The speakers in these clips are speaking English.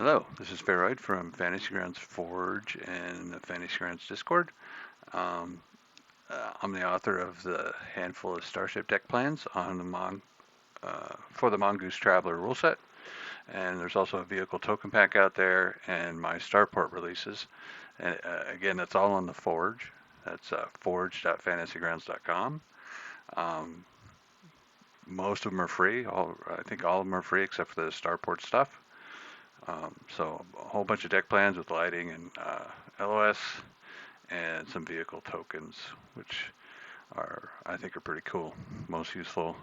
Hello, this is Feroid from Fantasy Grounds Forge and the Fantasy Grounds Discord. Um, I'm the author of the handful of Starship deck plans on for the Mongoose Traveller rule set, and there's also a vehicle token pack out there and my Starport releases. And again, that's all on the Forge. That's forge.fantasygrounds.com. Um, Most of them are free. I think all of them are free except for the Starport stuff. So a whole bunch of deck plans with lighting and LOS and some vehicle tokens, which I think are pretty cool, most useful.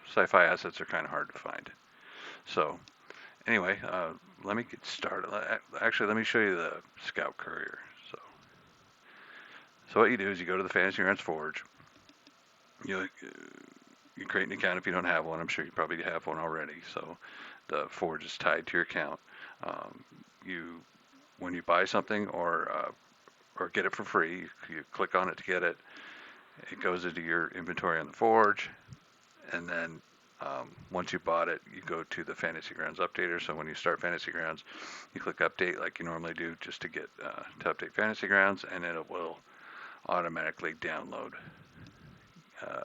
Sci-fi assets are kind of hard to find. So anyway, let me get started. Actually, let me show you the Scout Courier. So what you do is you go to the Fantasy Grounds Forge. You create an account if you don't have one. I'm sure you probably have one already. So the Forge is tied to your account. You when you buy something or get it for free, you click on it to get it. It goes into your inventory on the Forge, and then once you bought it, you go to the Fantasy Grounds updater. So when you start Fantasy Grounds, you click update like you normally do just to get to update Fantasy Grounds, and it will automatically download uh,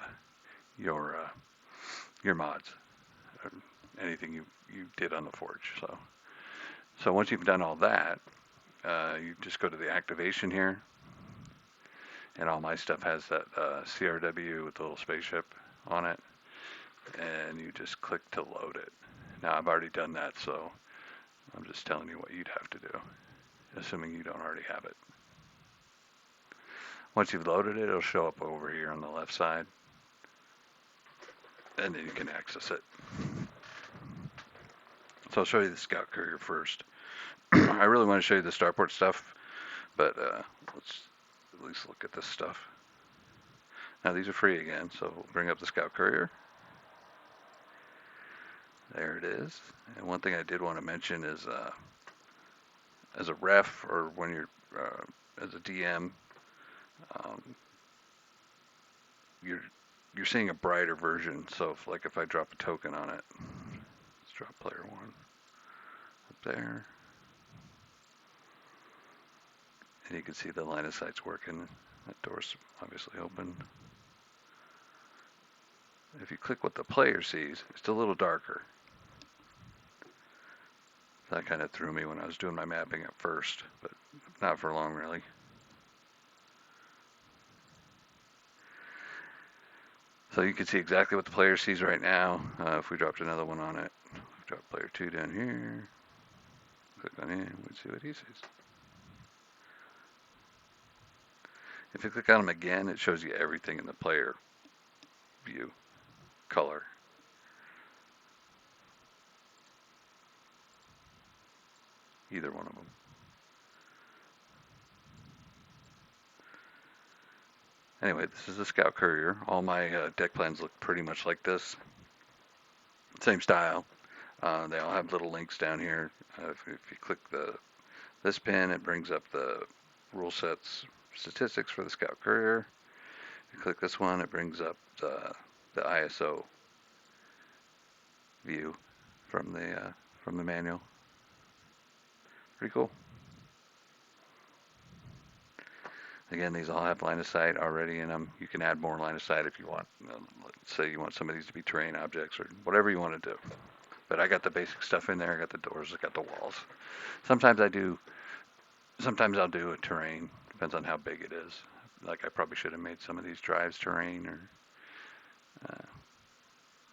your your mods, anything you did on the Forge. So once you've done all that, you just go to the activation here, and all my stuff has that CRW with the little spaceship on it, and you just click to load it. Now I've already done that, so I'm just telling you what you'd have to do, assuming you don't already have it. Once you've loaded it, it'll show up over here on the left side, and then you can access it. So I'll show you the Scout Courier first. I really want to show you the Starport stuff, but let's at least look at this stuff. Now these are free again, so we'll bring up the Scout Courier. There it is. And one thing I did want to mention is, as a ref or when you're as a DM, um, you're seeing a brighter version. So if I drop a token on it, let's drop player one up there, and you can see the line of sight's working. That door's obviously open. If you click what the player sees, it's a little darker. That kind of threw me when I was doing my mapping at first, but not for long really. So you can see exactly what the player sees right now. If we dropped another one on it, drop player 2 down here, click on him, we'd see what he sees. If you click on him again, it shows you everything in the player view, color. Either one of them. Anyway, this is the Scout Courier. All my deck plans look pretty much like this. Same style. They all have little links down here. If you click this pin, it brings up the rule sets statistics for the Scout Courier. If you click this one, it brings up the ISO view from the manual. Pretty cool. Again, these all have line of sight already in them. You can add more line of sight if you want. Let's say you want some of these to be terrain objects or whatever you want to do. But I got the basic stuff in there. I got the doors. I got the walls. Sometimes I'll do a terrain. Depends on how big it is. Like I probably should have made some of these drives terrain, or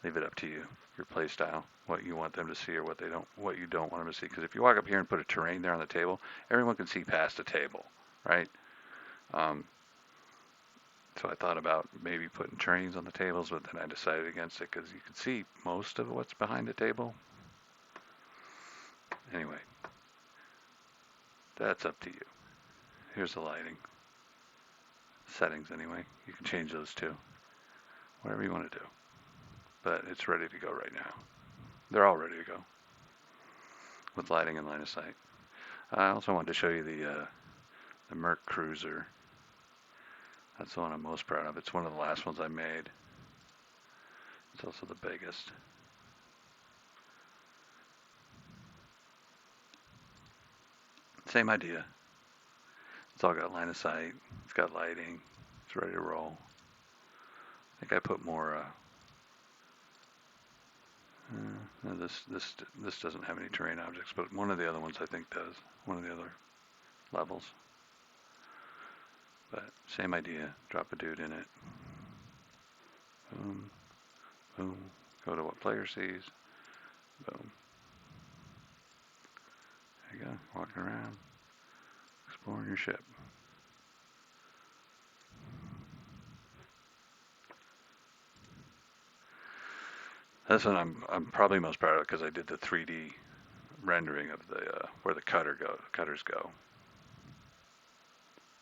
leave it up to you, your play style, what you want them to see or what you don't want them to see. Because if you walk up here and put a terrain there on the table, everyone can see past the table, right? So I thought about maybe putting terrains on the tables, but then I decided against it because you can see most of what's behind the table. Anyway, that's up to you. Here's the lighting. Settings anyway. You can change those too. Whatever you want to do. But it's ready to go right now. They're all ready to go. With lighting and line of sight. I also wanted to show you the Merc Cruiser. That's the one I'm most proud of. It's one of the last ones I made. It's also the biggest. Same idea. It's all got line of sight. It's got lighting. It's ready to roll. I think I put more. No, this doesn't have any terrain objects, but one of the other ones I think does. One of the other levels. But same idea. Drop a dude in it. Boom, boom. Go to what player sees. Boom. There you go. Walking around, exploring your ship. This one I'm probably most proud of because I did the 3D rendering of the where the cutters go.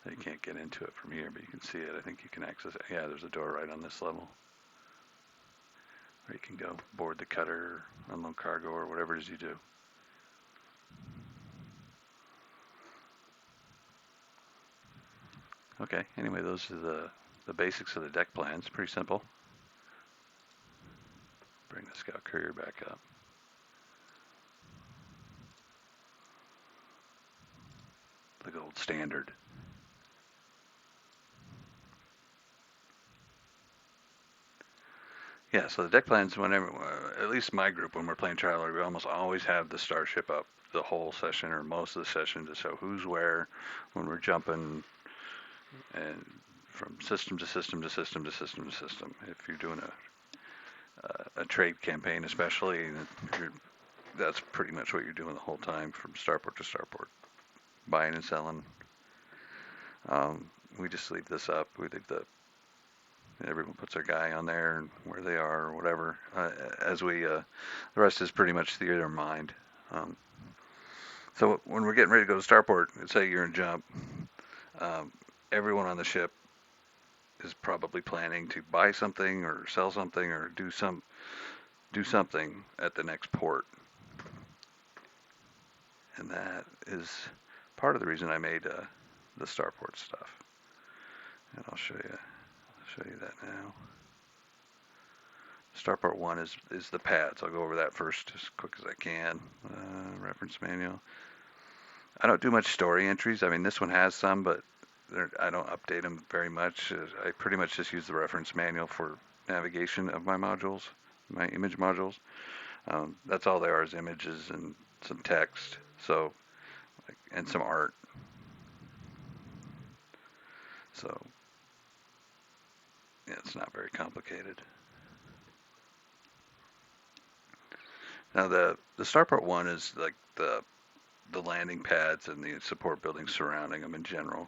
You can't get into it from here, but you can see it. I think you can access it. Yeah, there's a door right on this level where you can go board the cutter, unload cargo, or whatever it is you do. Okay, anyway, those are the basics of the deck plans. Pretty simple. Bring the scout courier back up. The gold standard. Yeah, so the deck plans, whenever, at least my group, when we're playing Traveller, we almost always have the starship up the whole session or most of the session to show who's where when we're jumping and from system to system to system to system to system. If you're doing a trade campaign, especially, that's pretty much what you're doing the whole time from starport to starport, buying and selling. We just leave this up. We leave everyone puts their guy on there and where they are or whatever. The rest is pretty much theater of mind. So when we're getting ready to go to Starport, say you're in jump, everyone on the ship is probably planning to buy something or sell something or do something at the next port. And that is part of the reason I made the Starport stuff. And I'll show you that now. Starport1 is the pads. I'll go over that first as quick as I can. Reference manual. I don't do much story entries. I mean, this one has some, but I don't update them very much. I pretty much just use the reference manual for navigation of my modules, my image modules. That's all there are is images and some text, and some art. So, yeah, it's not very complicated. Now the Starport one is like the landing pads and the support buildings surrounding them in general.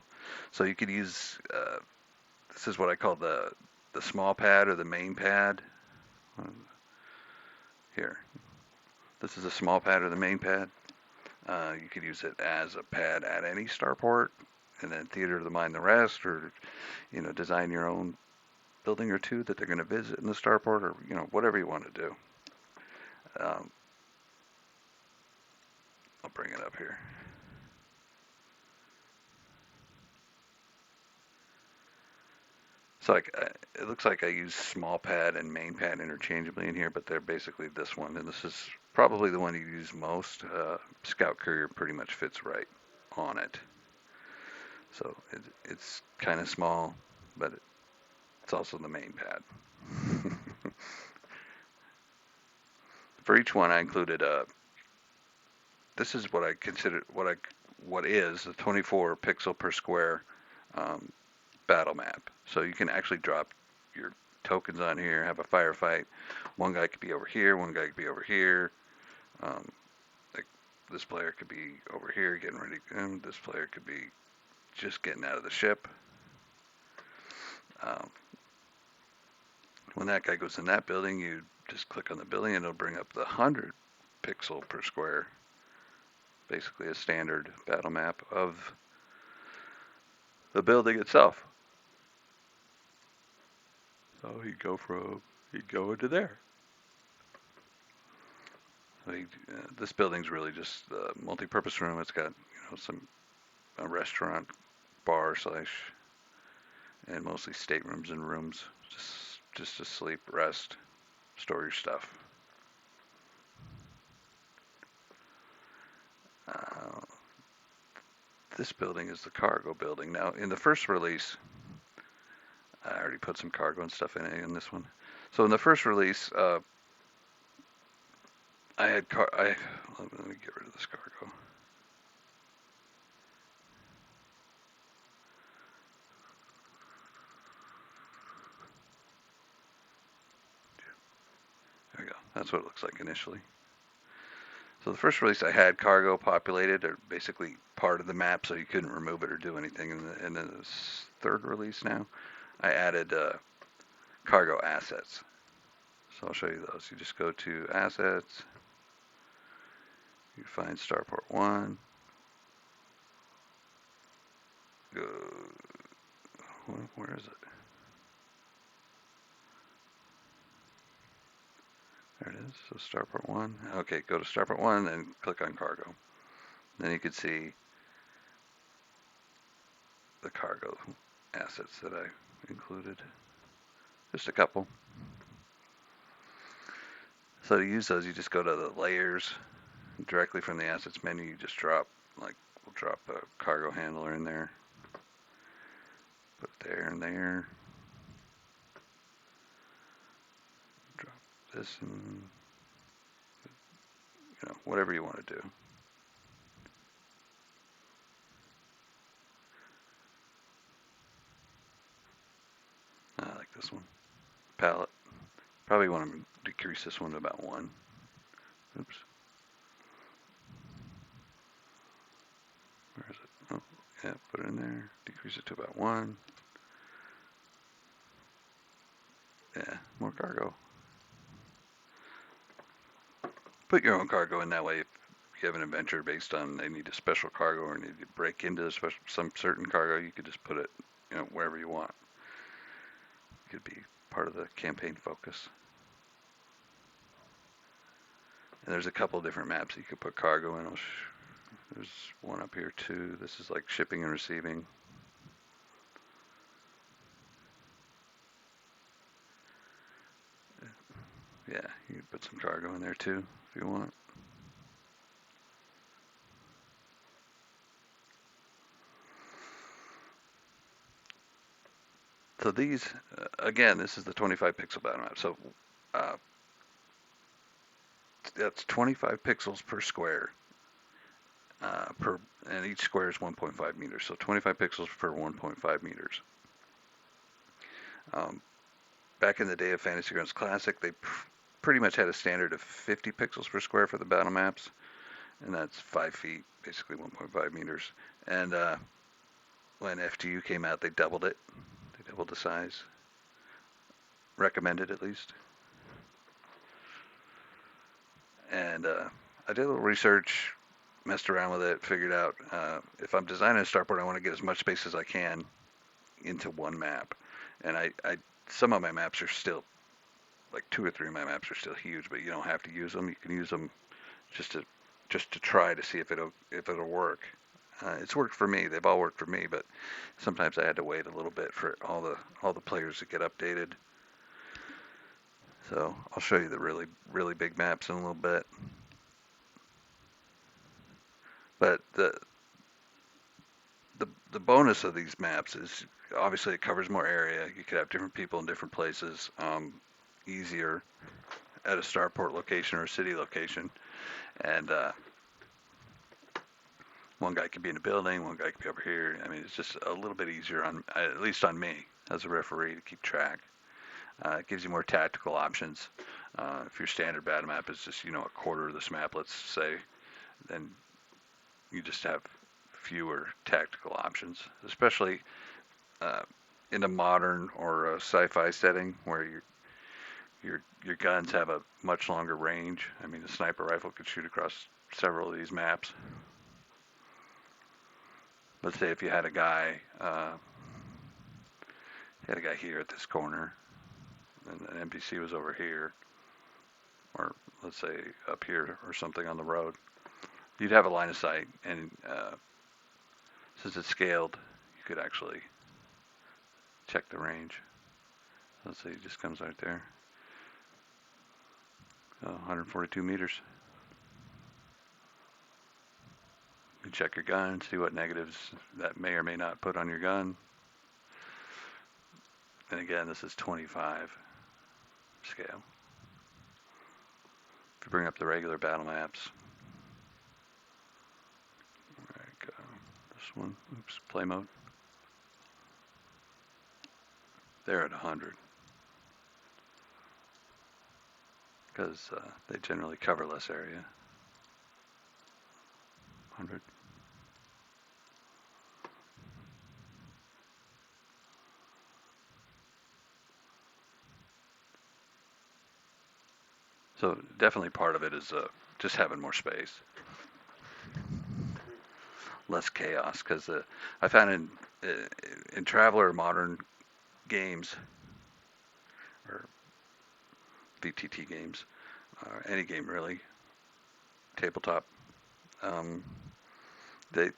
So you could use this is what I call the small pad or the main pad. Here, this is a small pad or the main pad. You could use it as a pad at any starport, and then theater of the mind the rest, or design your own building or two that they're going to visit in the starport, or whatever you want to do. I'll bring it up here. So it looks like I use small pad and main pad interchangeably in here, but they're basically this one, and this is probably the one you use most. Scout Courier pretty much fits right on it. So it's kind of small, but it's also the main pad. For each one, I included this is what I consider what is a 24 pixel per square battle map. So you can actually drop your tokens on here, have a firefight. One guy could be over here, one guy could be over here. Like this player could be over here getting ready, and this player could be just getting out of the ship. When that guy goes in that building, you just click on the building and it'll bring up the 100 pixel per square, basically a standard battle map of the building itself. So he'd go into there. So this building's really just a multi-purpose room. It's got a restaurant, bar / and mostly staterooms and rooms, just to sleep, rest, store your stuff. this building is the cargo building. Now, in the first release, I already put some cargo and stuff in this one. So in the first release, I had let me get rid of this cargo. There we go. That's what it looks like initially. So the first release, I had cargo populated, or basically part of the map, so you couldn't remove it or do anything. And then this third release now, I added cargo assets. So I'll show you those. You just go to assets. You find Starport1. Go. Where is it? There it is. So Starport1. Okay, go to Starport1 and click on cargo. Then you can see the cargo assets that I included. Just a couple. So to use those, you just go to the layers. Directly from the assets menu, you just drop, we'll drop a cargo handler in there. Put it there and there. Drop this and, whatever you want to do. I like this one. Palette. Probably want to decrease this one to about 1. Oops. Where is it? Oh, yeah, put it in there. Decrease it to about 1. Yeah, more cargo. Put your own cargo in that way. If you have an adventure based on they need a special cargo or need to break into some certain cargo, you could just put it, wherever you want. It could be part of the campaign focus. And there's a couple different maps you could put cargo in. There's one up here too. This is like shipping and receiving. Yeah, you can put some cargo in there too if you want. So these, again, this is the 25 pixel battle map. So that's 25 pixels per square. And each square is 1.5 meters. So 25 pixels per 1.5 meters. Back in the day of Fantasy Grounds Classic, they pretty much had a standard of 50 pixels per square for the battle maps, and that's 5 feet, basically 1.5 meters. And when FGU came out, they doubled it. They doubled the size. Recommended, at least. And I did a little research, messed around with it, figured out if I'm designing a starport, I want to get as much space as I can into one map. And some of my maps are still, like 2 or 3 of my maps are still huge, but you don't have to use them. You can use them just to try to see if it'll work. It's worked for me. They've all worked for me, but sometimes I had to wait a little bit for all the players to get updated. So I'll show you the really, really big maps in a little bit. But the bonus of these maps is obviously it covers more area. You could have different people in different places, easier at a starport location or a city location. And one guy could be in a building, one guy could be over here. I mean, it's just a little bit easier at least on me as a referee to keep track. It gives you more tactical options. If your standard battle map is just, a quarter of this map, let's say, then you just have fewer tactical options, especially in a modern or a sci-fi setting where your guns have a much longer range. I mean, a sniper rifle could shoot across several of these maps. Let's say if you had a guy, here at this corner, and an NPC was over here, or let's say up here or something on the road, you'd have a line of sight, and since it's scaled, you could actually check the range. Let's say it just comes right there. 142 meters. can check your gun, see what negatives that may or may not put on your gun. And again, this is 25 scale. If you bring up the regular battle maps, like this one, oops, play mode, they're at 100 because they generally cover less area. 100. So definitely part of it is just having more space, less chaos. Because I found in Traveller modern games or VTT games, any game really, tabletop, um, they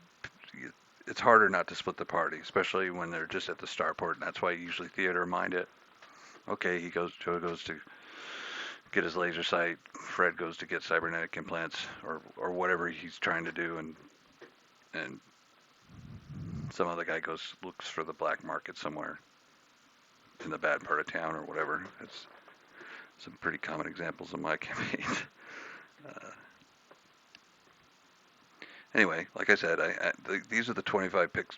it's harder not to split the party, especially when they're just at the starport, and that's why usually theater mind it. Okay, Joe goes to get his laser sight, Fred goes to get cybernetic implants or whatever he's trying to do, and some other guy looks for the black market somewhere in the bad part of town or whatever. It's some pretty common examples in my campaigns. Anyway, like I said, these are the 25 pixel.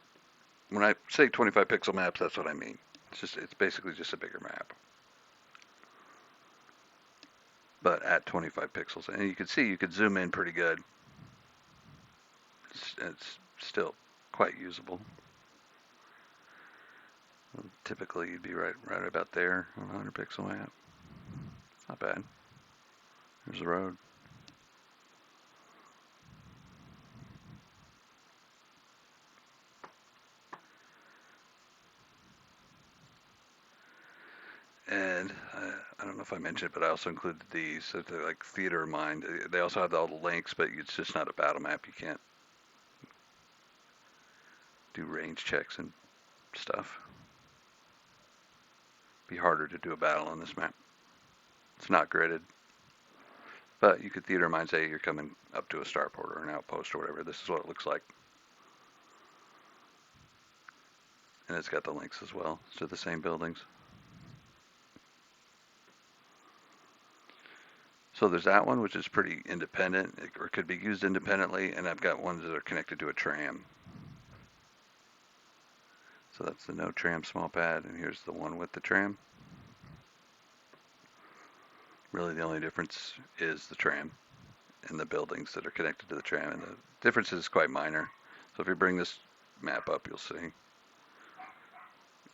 When I say 25 pixel maps, that's what I mean. It's basically just a bigger map, but at 25 pixels, and you can see you could zoom in pretty good. It's still quite usable. Typically, you'd be right about there on a 100 pixel map. Not bad. There's the road. And I don't know if I mentioned it, but I also included these. So they're like theater of mind. They also have all the links, but it's just not a battle map. You can't do range checks and stuff. Be harder to do a battle on this map. It's not gridded, but you could theater of mind say you're coming up to a starport or an outpost or whatever. This is what it looks like. And it's got the links as well to the same buildings. So there's that one, which is pretty independent, or could be used independently, and I've got ones that are connected to a tram. So that's the no tram small pad, and here's the one with the tram. Really the only difference is the tram and the buildings that are connected to the tram, and the difference is quite minor. So if you bring this map up, you'll see.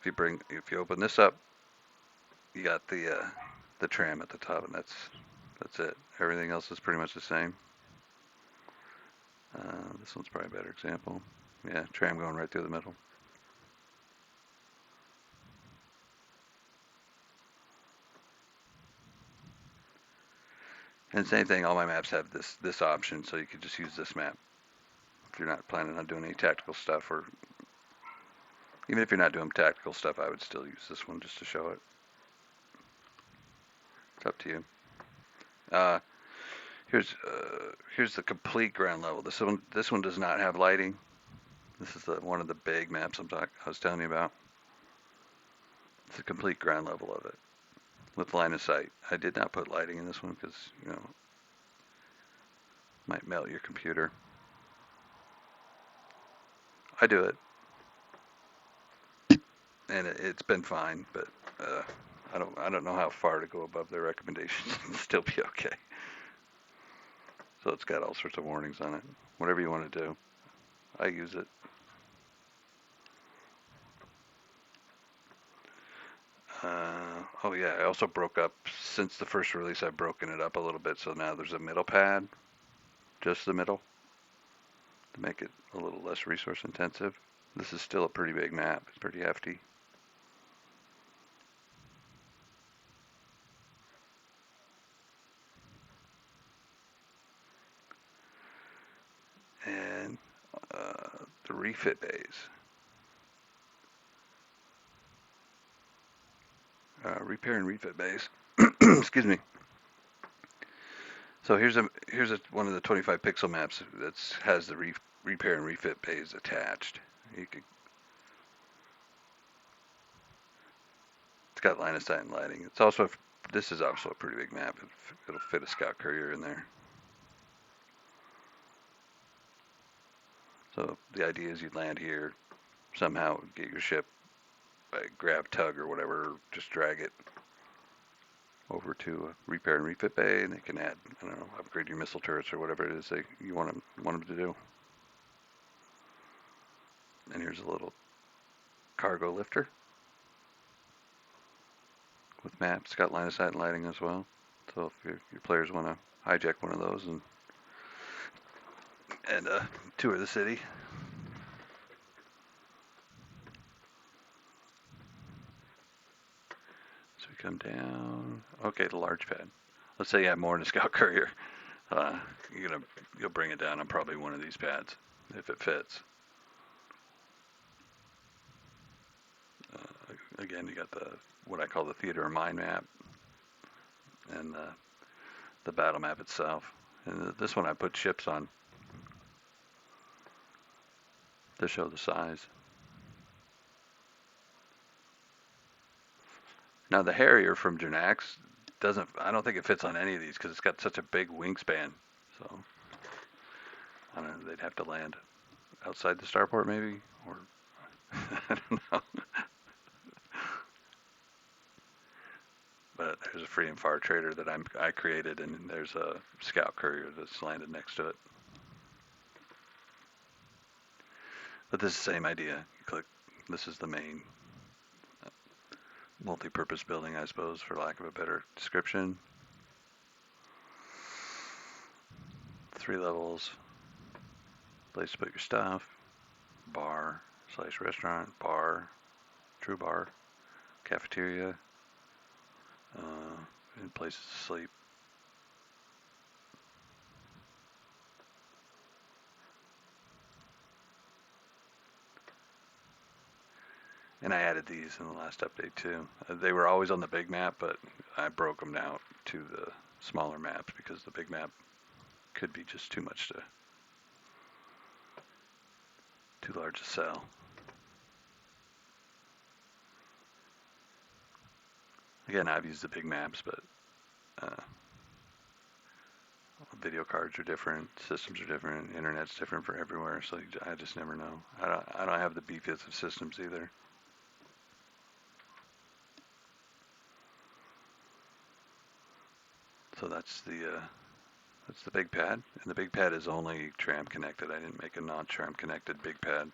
If you open this up, you got the tram at the top, and that's it. Everything else is pretty much the same. This one's probably a better example. Yeah, tram going right through the middle. And same thing, all my maps have this option, so you could just use this map if you're not planning on doing any tactical stuff, or even if you're not doing tactical stuff, I would still use this one just to show it. It's up to you. Here's the complete ground level. This one does not have lighting. This is one of the big maps I was telling you about. It's a complete ground level of it with line of sight. I did not put lighting in this one because, might melt your computer. I do it, and it's been fine, but I don't know how far to go above their recommendations and still be okay. So it's got all sorts of warnings on it. Whatever you want to do, I use it. Oh yeah, I also broke up, since the first release, I've broken it up a little bit, so now there's a middle pad, just the middle, to make it a little less resource intensive. This is still a pretty big map. It's pretty hefty. And the refit bays. Repair and refit bays. Excuse me. So here's one of the 25 pixel maps that has the repair and refit bays attached. You could, it's got line of sight and lighting. It's also this is also a pretty big map. It'll fit a scout courier in there. So the idea is you'd land here, somehow get your ship, grab tug or whatever, just drag it over to a repair and refit bay, and they can add, I don't know, upgrade your missile turrets or whatever it is you want them to do. And here's a little cargo lifter with maps, got line of sight and lighting as well. So if your players want to hijack one of those and tour the city. So we come down. Okay, the large pad. Let's say you have more than a scout courier. You'll bring it down on probably one of these pads if it fits. Again, you got what I call the theater of mind map and the battle map itself. And this one I put ships on to show the size. Now the Harrier from Janax I don't think it fits on any of these because it's got such a big wingspan. So I don't know, they'd have to land outside the starport maybe, or I don't know. But there's a free and far trader that I created, and there's a scout courier that's landed next to it. But this is the same idea. You click, this is the main multi-purpose building, I suppose, for lack of a better description. 3 levels, place to put your stuff, bar / restaurant, bar, true bar, cafeteria, and places to sleep. And I added these in the last update too. They were always on the big map, but I broke them out to the smaller maps because the big map could be just too large to sell. Again, I've used the big maps, but video cards are different, systems are different, internet's different for everywhere, so I just never know. I don't have the beefiest of systems either. So that's the big pad, and the big pad is only tram connected. I didn't make a non-tram connected big pad.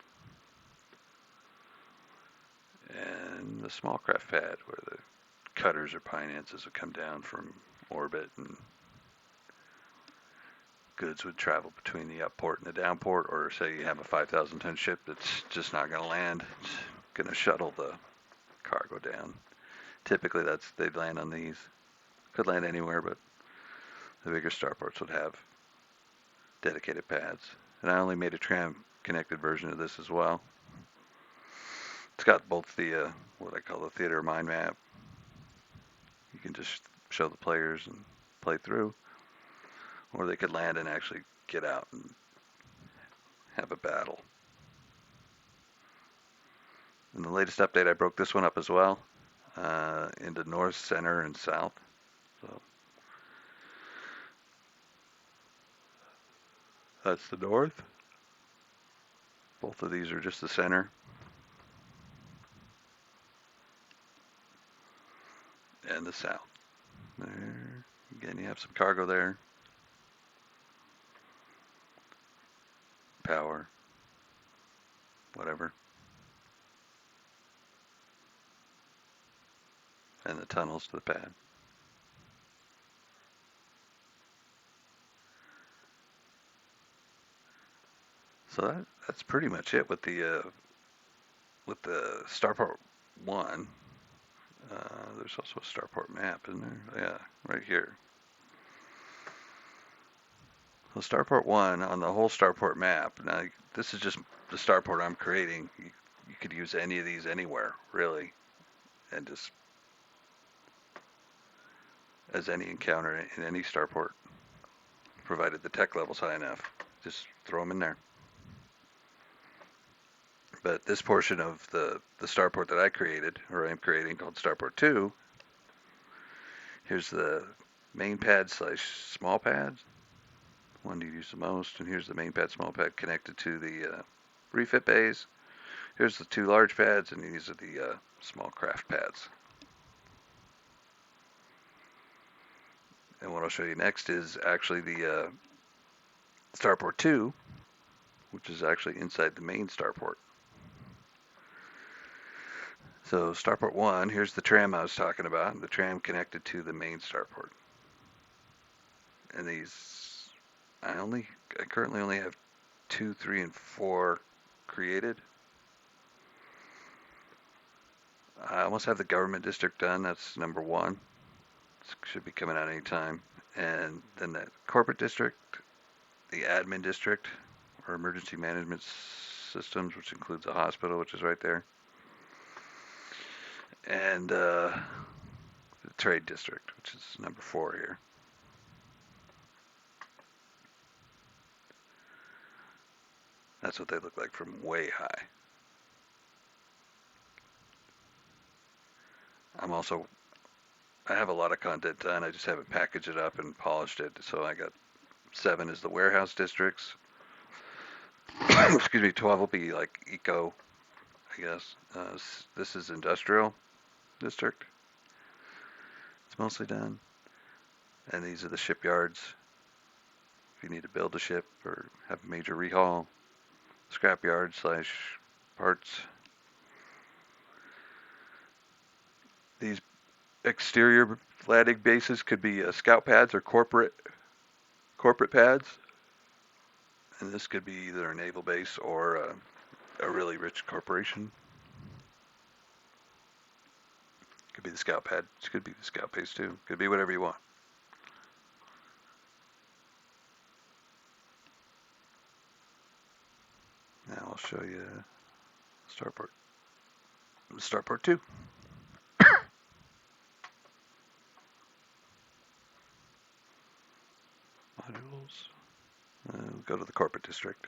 And the small craft pad, where the cutters or finances would come down from orbit, and goods would travel between the up port and the down port, or say you have a 5,000 ton ship that's just not going to land, it's going to shuttle the cargo down. Typically they'd land on these. Could land anywhere, but the bigger starports would have dedicated pads. And I only made a tram connected version of this as well. It's got both the what I call the theater of mind map. You can just show the players and play through, or they could land and actually get out and have a battle. In the latest update, I broke this one up as well into north, center, and south. So that's the north. Both of these are just the center. And the south. There. Again, you have some cargo there. Power. Whatever. And the tunnels to the pad. So that's pretty much it with the Starport 1. There's also a Starport map, isn't there? Yeah, right here. So Starport 1 on the whole Starport map. Now, this is just the Starport I'm creating. You could use any of these anywhere, really, and just as any encounter in any Starport. provided the tech level's high enough. Just throw them in there. But this portion of the starport that I created, or I'm creating, called Starport2, here's the main pad slash small pad, one you use the most, and here's the main pad, small pad connected to the refit bays. Here's the two large pads, and these are the small craft pads. And what I'll show you next is actually the Starport 2, which is actually inside the main Starport. So Starport 1, here's the tram I was talking about, the tram connected to the main Starport. And these, I currently only have 2, 3, and 4 created. I almost have the government district done, that's number 1. It should be coming out anytime. And then the corporate district, the admin district, or emergency management systems, which includes a hospital, which is right there. And the trade district, which is number 4 here. That's what they look like from way high. I have a lot of content done. I just haven't packaged it up and polished it. So I got 7 is the warehouse districts. Excuse me, 12 will be like eco, I guess. This is industrial district. It's mostly done. And these are the shipyards. If you need to build a ship or have a major rehaul. Scrapyard slash parts. These exterior landing bases could be scout pads or corporate pads. And this could be either a naval base or a really rich corporation. Could be the scout pad. It could be the scout base too. Could be whatever you want. Now I'll show you Starport 2. Modules. We'll go to the corporate district.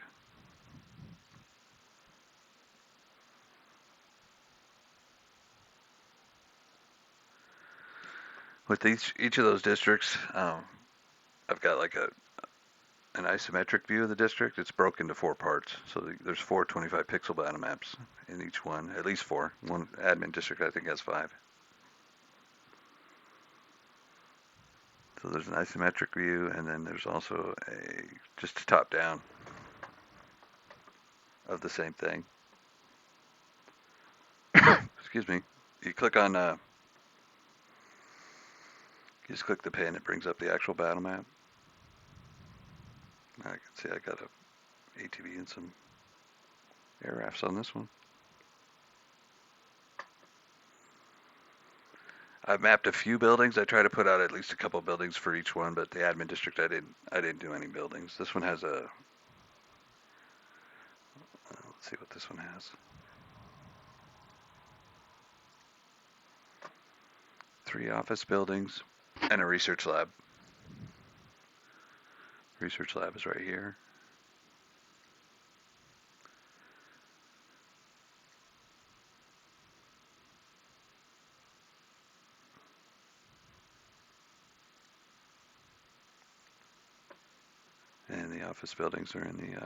With each of those districts, I've got like an isometric view of the district. It's broken into 4 parts. So there's 4 25 pixel battle maps in each one, at least 4. One admin district I think has 5. So there's an isometric view, and then there's also just a top down of the same thing. Excuse me. You click on, you just click the pin, it brings up the actual battle map. I can see I got a ATV and some air rafts on this one. I've mapped a few buildings. I try to put out at least a couple buildings for each one, but the admin district I didn't do any buildings. This one has a let's see what this one has. 3 office buildings and a research lab. Research lab is right here. And the office buildings are in the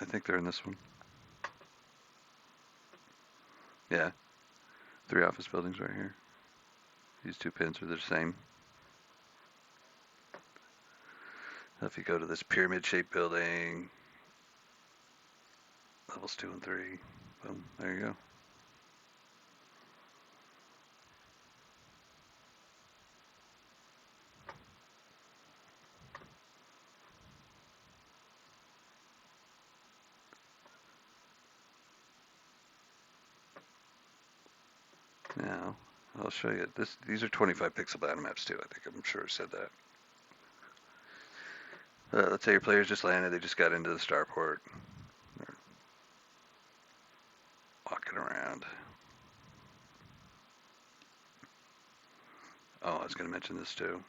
I think they're in this one. Yeah, 3 office buildings right here. These 2 pins are the same. Now if you go to this pyramid-shaped building, levels 2 and 3, boom, there you go. Now, I'll show you this. These are 25 pixel battle maps too. I'm sure I said that. Let's say your players just landed. They just got into the starport. They're walking around. Oh, I was going to mention this too.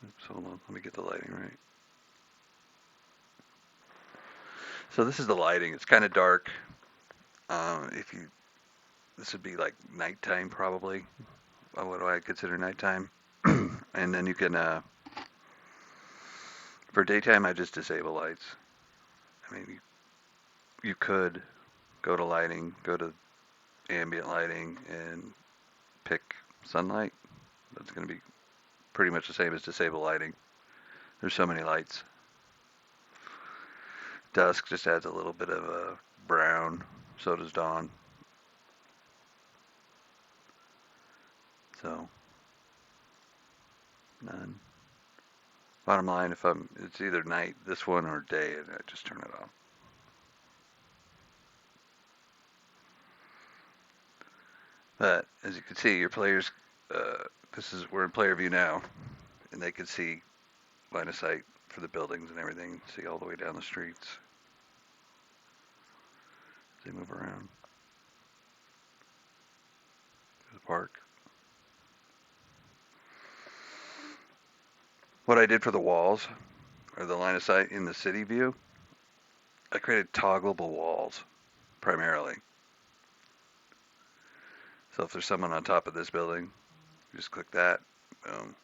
Oops, hold on. Let me get the lighting right. So this is the lighting. It's kind of dark. If you, this would be like nighttime probably. What do I consider nighttime? And then you can, for daytime, I just disable lights. I mean, you could go to lighting, go to ambient lighting, and pick sunlight. That's going to be pretty much the same as disable lighting. There's so many lights. Dusk just adds a little bit of a brown. So does dawn. So none. Bottom line, it's either night, this one, or day, and I just turn it off. But as you can see, your players, we're in player view now, and they can see line of sight for the buildings and everything. See all the way down the streets as they move around to the park. What I did for the walls, or the line of sight in the city view, I created toggleable walls primarily. So if there's someone on top of this building, you just click that, boom.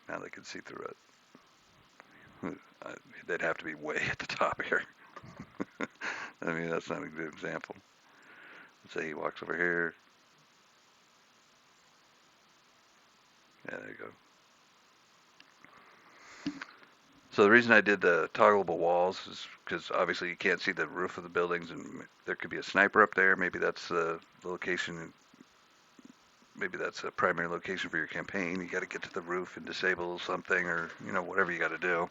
Now they can see through it. They'd have to be way at the top here. I mean, that's not a good example. Let's say he walks over here. Yeah, there you go. So the reason I did the toggleable walls is because obviously you can't see the roof of the buildings, and there could be a sniper up there. Maybe that's the location. Maybe that's a primary location for your campaign. You got to get to the roof and disable something, or whatever you got to do.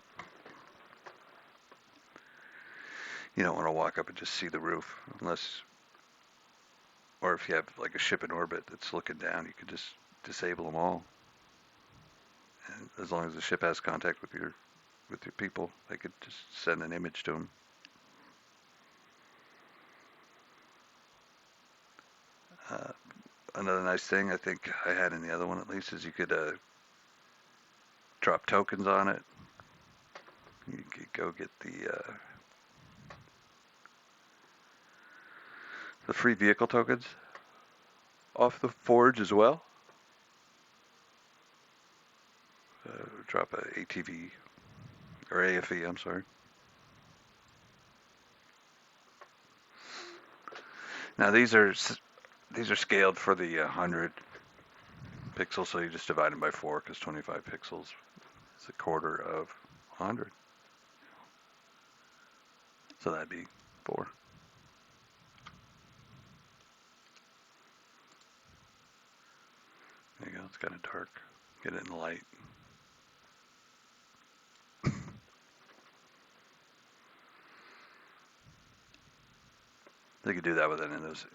You don't want to walk up and just see the roof unless, or if you have like a ship in orbit that's looking down, you can just disable them all. And as long as the ship has contact with your people, they could just send an image to them. Another nice thing I think I had in the other one at least is you could drop tokens on it. You could go get the free vehicle tokens off the forge as well. Drop a ATV or AFE, I'm sorry. Now these are scaled for the 100 pixels, so you just divide them by 4 because 25 pixels is a quarter of 100. So that'd be 4. There you go. It's kind of dark. Get it in the light. You could do that with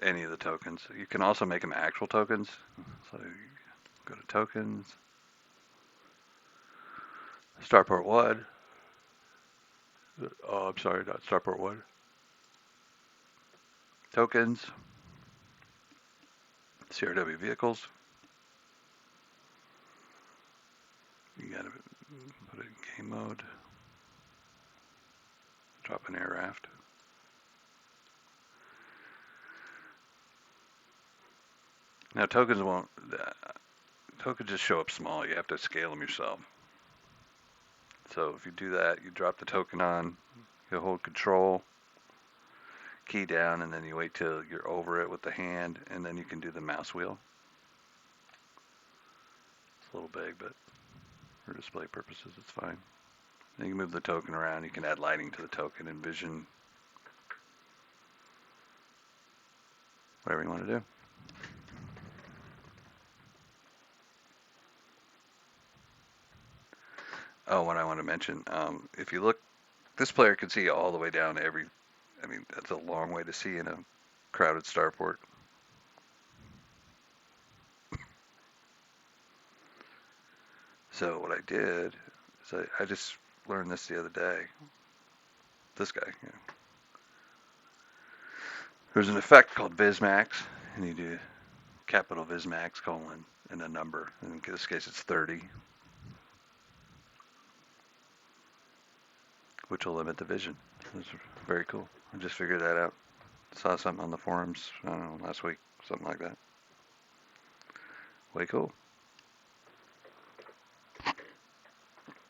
any of the tokens. You can also make them actual tokens. So you go to tokens, Starport1. Oh, I'm sorry, not Starport1. Tokens, CRW vehicles. You gotta put it in game mode. Drop an air raft. Now tokens just show up small. You have to scale them yourself. So if you do that, you drop the token on, you hold control, key down, and then you wait till you're over it with the hand, and then you can do the mouse wheel. It's a little big, but for display purposes, it's fine. Then you can move the token around. You can add lighting to the token and vision, whatever you want to do. Oh, what I want to mention, if you look, this player can see all the way down to I mean, that's a long way to see in a crowded starport. So what I did is I just learned this the other day. This guy, There's an effect called Vismax, and you do capital Vismax colon and a number. In this case, it's 30, which will limit the vision. It's very cool. I just figured that out. Saw something on the forums, I don't know, last week, something like that. Way cool.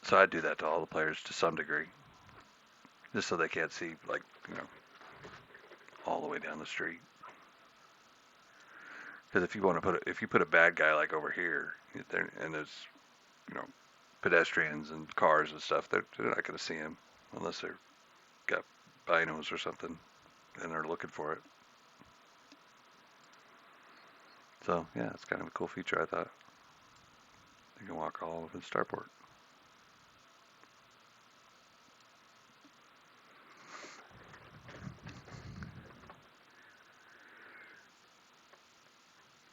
So I do that to all the players to some degree, just so they can't see, like, all the way down the street. Because if you put a bad guy like over here, and there's, you know, pedestrians and cars and stuff, they're not going to see him unless they've got binos or something and they're looking for it. So yeah, it's kind of a cool feature, I thought. You can walk all over the Starport.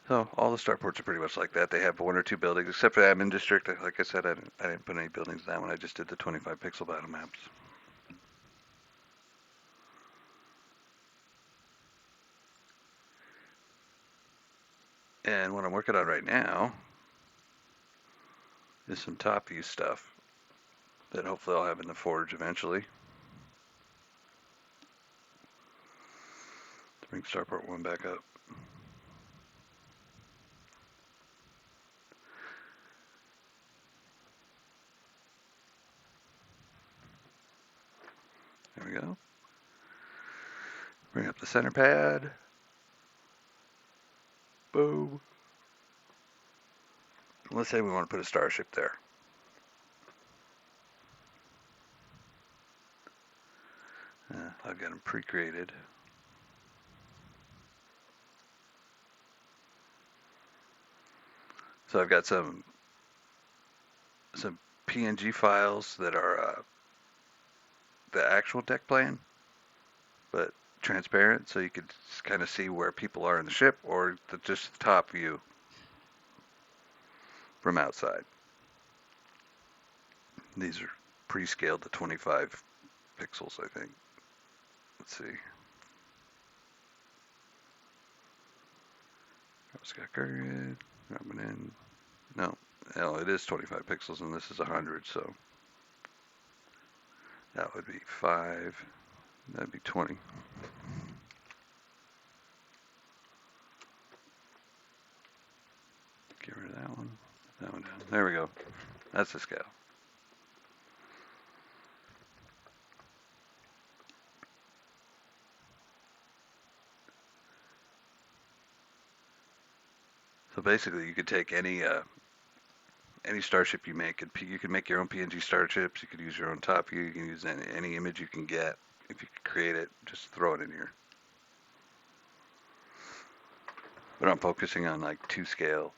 So all the Starports are pretty much like that. They have one or two buildings, except for the admin district. Like I said, I didn't put any buildings in that one. I just did the 25 pixel battle maps. And what I'm working on right now is some top view stuff that hopefully I'll have in the Forge eventually. To bring Starport 1 back up. There we go. Bring up the center pad. Boom. Let's say we want to put a starship there. I've got them pre-created. So I've got some PNG files that are the actual deck plan, but transparent, so you could kind of see where people are in the ship, or just the top view from outside. These are pre-scaled to 25 pixels, I think. Let's see. Scott Curry, rubbing in. No, it is 25 pixels, and this is 100, so that would be 5. That'd be 20. Get rid of that one. That one down. There we go. That's the scale. So basically, you could take any starship you make, and you can make your own PNG starships. You could use your own top view. You can use any image you can get. If you create it, just throw it in here. But I'm focusing on like 2-scale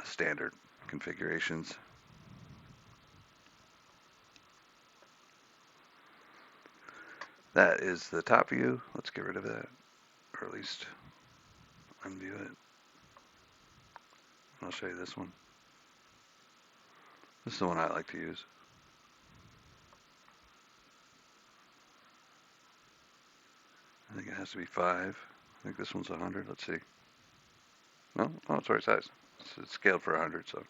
standard configurations. That is the top view. Let's get rid of that, or at least unview it. I'll show you this one. This is the one I like to use. I think it has to be 5. I think this one's 100. Let's see. No, oh, it's the right size. It's scaled for 100, so.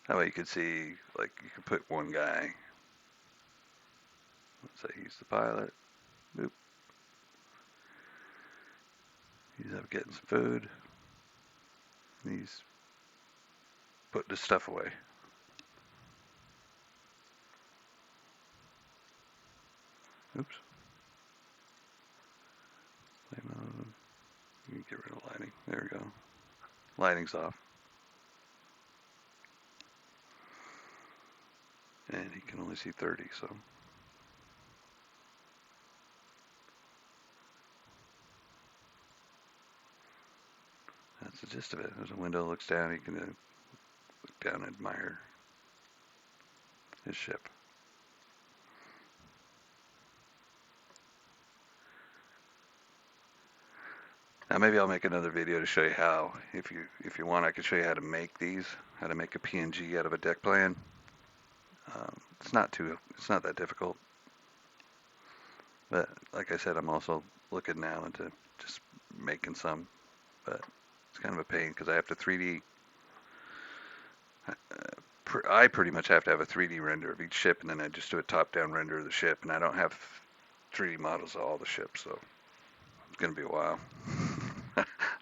That way you could see, like, you could put one guy. Let's say he's the pilot. Boop. He's up getting some food. And he's putting his stuff away. Oops. Play mode. You can get rid of lighting. There we go. Lighting's off. And he can only see 30, so. That's the gist of it. There's a window, looks down, he can look down and admire his ship. Now maybe I'll make another video to show you how, if you want, I can show you how to make these, how to make a PNG out of a deck plan. It's not that difficult. But like I said, I'm also looking now into just making some, but it's kind of a pain because I have to 3D. I pretty much have to have a 3D render of each ship, and then I just do a top-down render of the ship, and I don't have 3D models of all the ships, so it's going to be a while.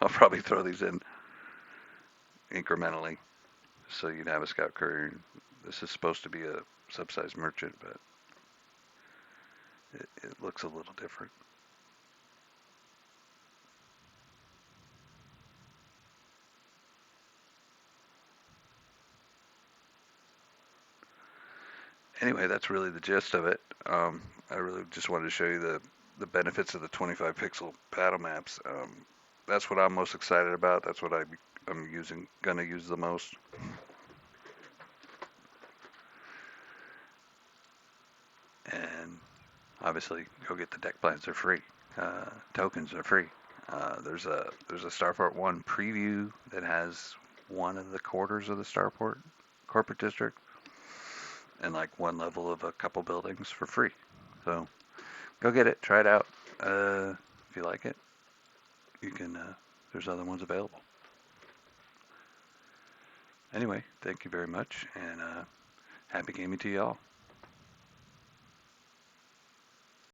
I'll probably throw these in incrementally, so you'd have a scout courier. This is supposed to be a subsized merchant, but it looks a little different. Anyway, that's really the gist of it. I really just wanted to show you the benefits of the 25 pixel battle maps. That's what I'm most excited about. That's what I'm gonna use the most. And obviously, go get the deck plans. They're free. Tokens are free. There's a Starport1 preview that has one of the quarters of the Starport corporate district and like one level of a couple buildings for free. So go get it, try it out. If you like it, you can. There's other ones available. Anyway, thank you very much, and happy gaming to y'all.